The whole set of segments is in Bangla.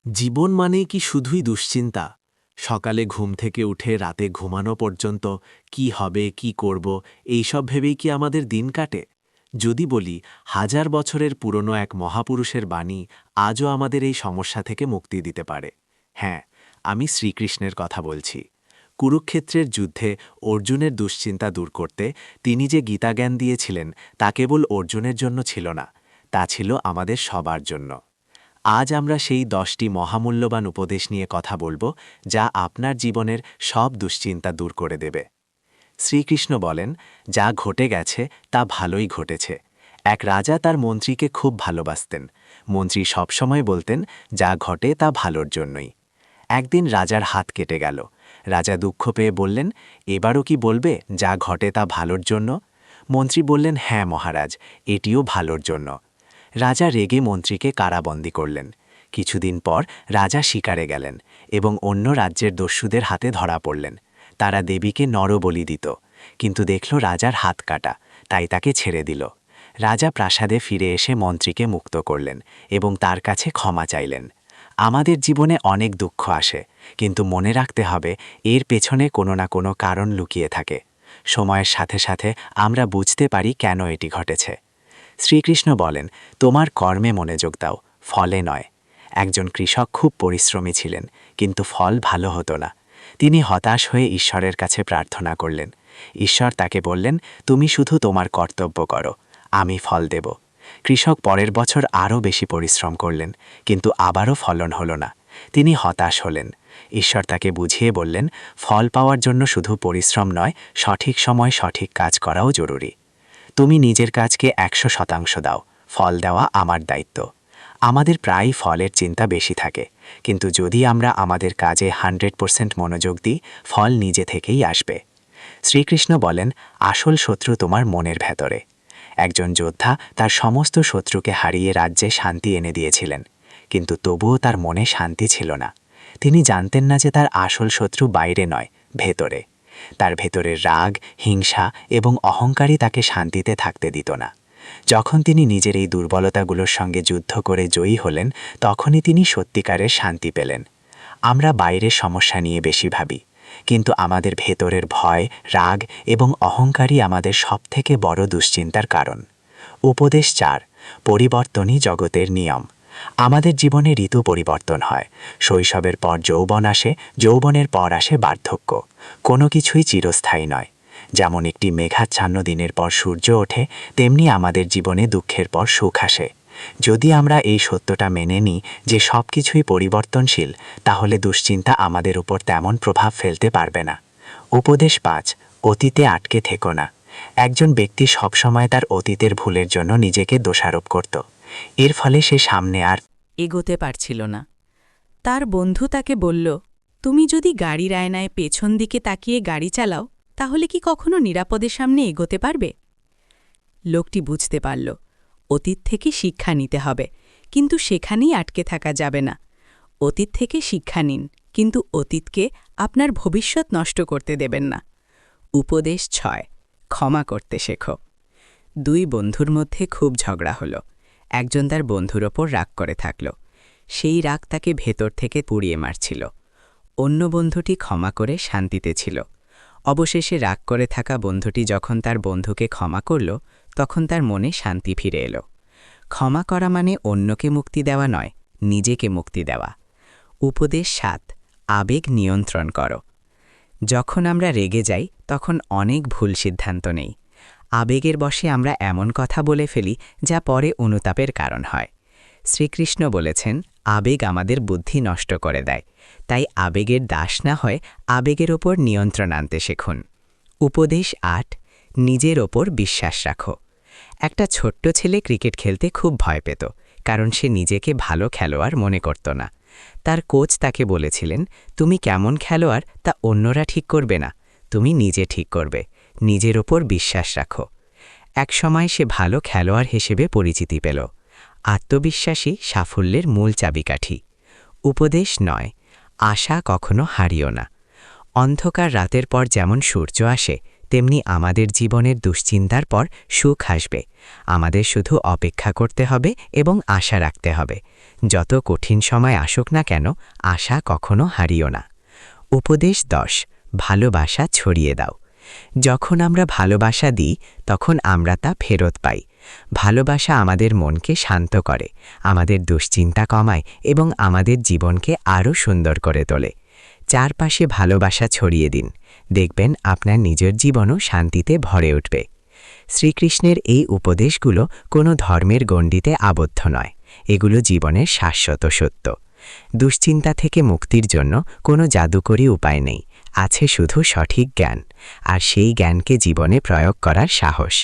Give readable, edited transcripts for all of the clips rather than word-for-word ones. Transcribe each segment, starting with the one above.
জীবন মানেই কি শুধুই দুশ্চিন্তা? সকালে ঘুম থেকে উঠে রাতে ঘুমানো পর্যন্ত কি হবে, কি করব, এইসব ভেবেই কি আমাদের দিন কাটে? যদি বলি, হাজার বছরের পুরনো এক মহাপুরুষের বাণী আজও আমাদের এই সমস্যা থেকে মুক্তি দিতে পারে। হ্যাঁ, আমি শ্রীকৃষ্ণের কথা বলছি। কুরুক্ষেত্রের যুদ্ধে অর্জুনের দুশ্চিন্তা দূর করতে তিনি যে গীতাজ্ঞান দিয়েছিলেন, তা কেবল অর্জুনের জন্য ছিল না, তা ছিল আমাদের সবার জন্য। আজ আমরা সেই 10টি মহামূল্যবান উপদেশ নিয়ে কথা বলবো, যা আপনার জীবনের সব দুশ্চিন্তা দূর করে দেবে। শ্রীকৃষ্ণ বলেন, যা ঘটে গেছে তা ভালোই ঘটেছে। এক রাজা তার মন্ত্রীকে খুব ভালোবাসতেন। মন্ত্রী সবসময় বলতেন, যা ঘটে তা ভালোর জন্যই। একদিন রাজার হাত কেটে গেল। রাজা দুঃখ পেয়ে বললেন, এবারও কি বলবে যা ঘটে তা ভালোর জন্য? মন্ত্রী বললেন, হ্যাঁ মহারাজ, এটিও ভালোর জন্য। রাজা রেগে মন্ত্রীকে কারাবন্দী করলেন। কিছুদিন পর রাজা শিকারে গেলেন এবং অন্য রাজ্যের দস্যুদের হাতে ধরা পড়লেন। তারা দেবীকে নরবলি দিত, কিন্তু দেখল রাজার হাত কাটা, তাই তাকে ছেড়ে দিল। রাজা প্রাসাদে ফিরে এসে মন্ত্রীকে মুক্ত করলেন এবং তার কাছে ক্ষমা চাইলেন। আমাদের জীবনে অনেক দুঃখ আসে, কিন্তু মনে রাখতে হবে, এর পেছনে কোনো না কোনো কারণ লুকিয়ে থাকে। সময়ের সাথে সাথে আমরা বুঝতে পারি কেন এটি ঘটেছে। শ্রীকৃষ্ণ বলেন, তোমার কর্মে মনোযোগ দাও, ফলে নয়। একজন কৃষক খুব পরিশ্রমী ছিলেন, কিন্তু ফল ভালো হতো না। তিনি হতাশ হয়ে ঈশ্বরের কাছে প্রার্থনা করলেন। ঈশ্বর তাকে বললেন, তুমি শুধু তোমার কর্তব্য করো, আমি ফল দেব। কৃষক পরের বছর আরও বেশি পরিশ্রম করলেন, কিন্তু আবারও ফলন হলো না। তিনি হতাশ হলেন। ঈশ্বর তাকে বুঝিয়ে বললেন, ফল পাওয়ার জন্য শুধু পরিশ্রম নয়, সঠিক সময় সঠিক কাজ করাও জরুরি। তুমি নিজের কাজকে 100% দাও, ফল দেওয়া আমার দায়িত্ব। আমাদের প্রায়ই ফলের চিন্তা বেশি থাকে, কিন্তু যদি আমরা আমাদের কাজে 100% মনোযোগ দিই, ফল নিজে থেকেই আসবে। শ্রীকৃষ্ণ বলেন, আসল শত্রু তোমার মনের ভেতরে। একজন যোদ্ধা তার সমস্ত শত্রুকে হারিয়ে রাজ্যে শান্তি এনে দিয়েছিলেন, কিন্তু তবুও তার মনে শান্তি ছিল না। তিনি জানতেন না যে তার আসল শত্রু বাইরে নয়, ভেতরে। তার ভেতরের রাগ, হিংসা এবং অহংকারই তাকে শান্তিতে থাকতে দিত না। যখন তিনি নিজের এই দুর্বলতাগুলোর সঙ্গে যুদ্ধ করে জয়ী হলেন, তখনই তিনি সত্যিকারের শান্তি পেলেন। আমরা বাইরের সমস্যা নিয়ে বেশি ভাবি, কিন্তু আমাদের ভেতরের ভয়, রাগ এবং অহংকারই আমাদের সবথেকে বড় দুশ্চিন্তার কারণ। উপদেশ 4, পরিবর্তনই জগতের নিয়ম। আমাদের জীবনে ঋতু পরিবর্তন হয়। শৈশবের পর যৌবন আসে, যৌবনের পর আসে বার্ধক্য। কোনো কিছুই চিরস্থায়ী নয়। যেমন একটি মেঘাচ্ছন্ন দিনের পর সূর্য ওঠে, তেমনি আমাদের জীবনে দুঃখের পর সুখ আসে। যদি আমরা এই সত্যটা মেনে নিই যে সব কিছুই পরিবর্তনশীল, তাহলে দুশ্চিন্তা আমাদের উপর তেমন প্রভাব ফেলতে পারবে না। উপদেশ 5, অতীতে আটকে থেকো না। একজন ব্যক্তি সবসময় তার অতীতের ভুলের জন্য নিজেকে দোষারোপ করত। এর ফলে সে সামনে আর এগোতে পারছিল না। তার বন্ধু তাকে বলল, তুমি যদি গাড়ির আয়নায় পেছন দিকে তাকিয়ে গাড়ি চালাও, তাহলে কি কখনো নিরাপদে সামনে এগোতে পারবে? লোকটি বুঝতে পারল, অতীত থেকে শিক্ষা নিতে হবে, কিন্তু সেখানেই আটকে থাকা যাবে না। অতীত থেকে শিক্ষা নিন, কিন্তু অতীতকে আপনার ভবিষ্যৎ নষ্ট করতে দেবেন না। উপদেশ 6, ক্ষমা করতে শেখো। দুই বন্ধুর মধ্যে খুব ঝগড়া হলো। একজন তার বন্ধুর ওপর রাগ করে থাকল। সেই রাগ তাকে ভেতর থেকে পুড়িয়ে মারছিল। অন্য বন্ধুটি ক্ষমা করে শান্তিতে ছিল। অবশেষে রাগ করে থাকা বন্ধুটি যখন তার বন্ধুকে ক্ষমা করল, তখন তার মনে শান্তি ফিরে এলো। ক্ষমা করা মানে অন্যকে মুক্তি দেওয়া নয়, নিজেকে মুক্তি দেওয়া। উপদেশ 7, আবেগ নিয়ন্ত্রণ করো। যখন আমরা রেগে যাই, তখন অনেক ভুল সিদ্ধান্ত নেই। আবেগের বশে আমরা এমন কথা বলে ফেলি যা পরে অনুতাপের কারণ হয়। শ্রীকৃষ্ণ বলেছেন, আবেগ আমাদের বুদ্ধি নষ্ট করে দেয়, তাই আবেগের দাস না হয় আবেগের ওপর নিয়ন্ত্রণ আনতে শিখুন। উপদেশ 8, নিজের ওপর বিশ্বাস রাখো। একটা ছোট্ট ছেলে ক্রিকেট খেলতে খুব ভয় পেত, কারণ সে নিজেকে ভালো খেলোয়াড় মনে করত না। তার কোচ তাকে বলেছিলেন, তুমি কেমন খেলোয়াড় তা অন্যরা ঠিক করবে না, তুমি নিজে ঠিক করবে, নিজের ওপর বিশ্বাস রাখো। একসময় সে ভালো খেলোয়াড় হিসেবে পরিচিতি পেল। আত্মবিশ্বাসী সাফল্যের মূল চাবিকাঠি। উপদেশ 9, আশা কখনো হারিও না। অন্ধকার রাতের পর যেমন সূর্য আসে, তেমনি আমাদের জীবনের দুশ্চিন্তার পর সুখ আসবে। আমাদের শুধু অপেক্ষা করতে হবে এবং আশা রাখতে হবে। যত কঠিন সময় আসুক না কেন আশা কখনো হারিও না। উপদেশ 10 ভালোবাসা ছড়িয়ে দাও। যখন আমরা ভালোবাসা দিই তখন আমরা তা ফেরত পাই। ভালোবাসা আমাদের মনকে শান্ত করে, আমাদের দুশ্চিন্তা কমায় এবং আমাদের জীবনকে আরও সুন্দর করে তোলে। চারপাশে ভালোবাসা ছড়িয়ে দিন, দেখবেন আপনার নিজের জীবনও শান্তিতে ভরে উঠবে। শ্রীকৃষ্ণের এই উপদেশগুলো কোনো ধর্মের গণ্ডিতে আবদ্ধ নয়, এগুলো জীবনের শাশ্বত সত্য। দুশ্চিন্তা থেকে মুক্তির জন্য কোনো জাদুকরী উপায় নেই, আছে শুধু সঠিক জ্ঞান, আর সেই জ্ঞানকে জীবনে প্রয়োগ করার সাহস।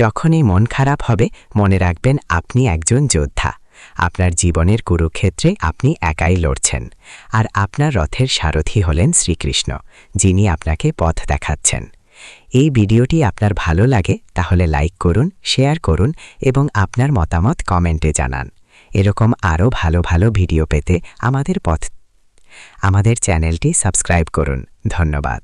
যখনই মন খারাপ হবে মনে রাখবেন আপনি একজন যোদ্ধা। আপনার জীবনের কুরুক্ষেত্রে আপনি একাই লড়ছেন, আর আপনার রথের সারথি হলেন শ্রীকৃষ্ণ, যিনি আপনাকে পথ দেখাচ্ছেন। এই ভিডিওটি আপনার ভালো লাগে তাহলে লাইক করুন, শেয়ার করুন এবং আপনার মতামত কমেন্টে জানান। এরকম আরও ভালো ভালো ভিডিও পেতে আমাদের চ্যানেলটি সাবস্ক্রাইব করুন। ধন্যবাদ।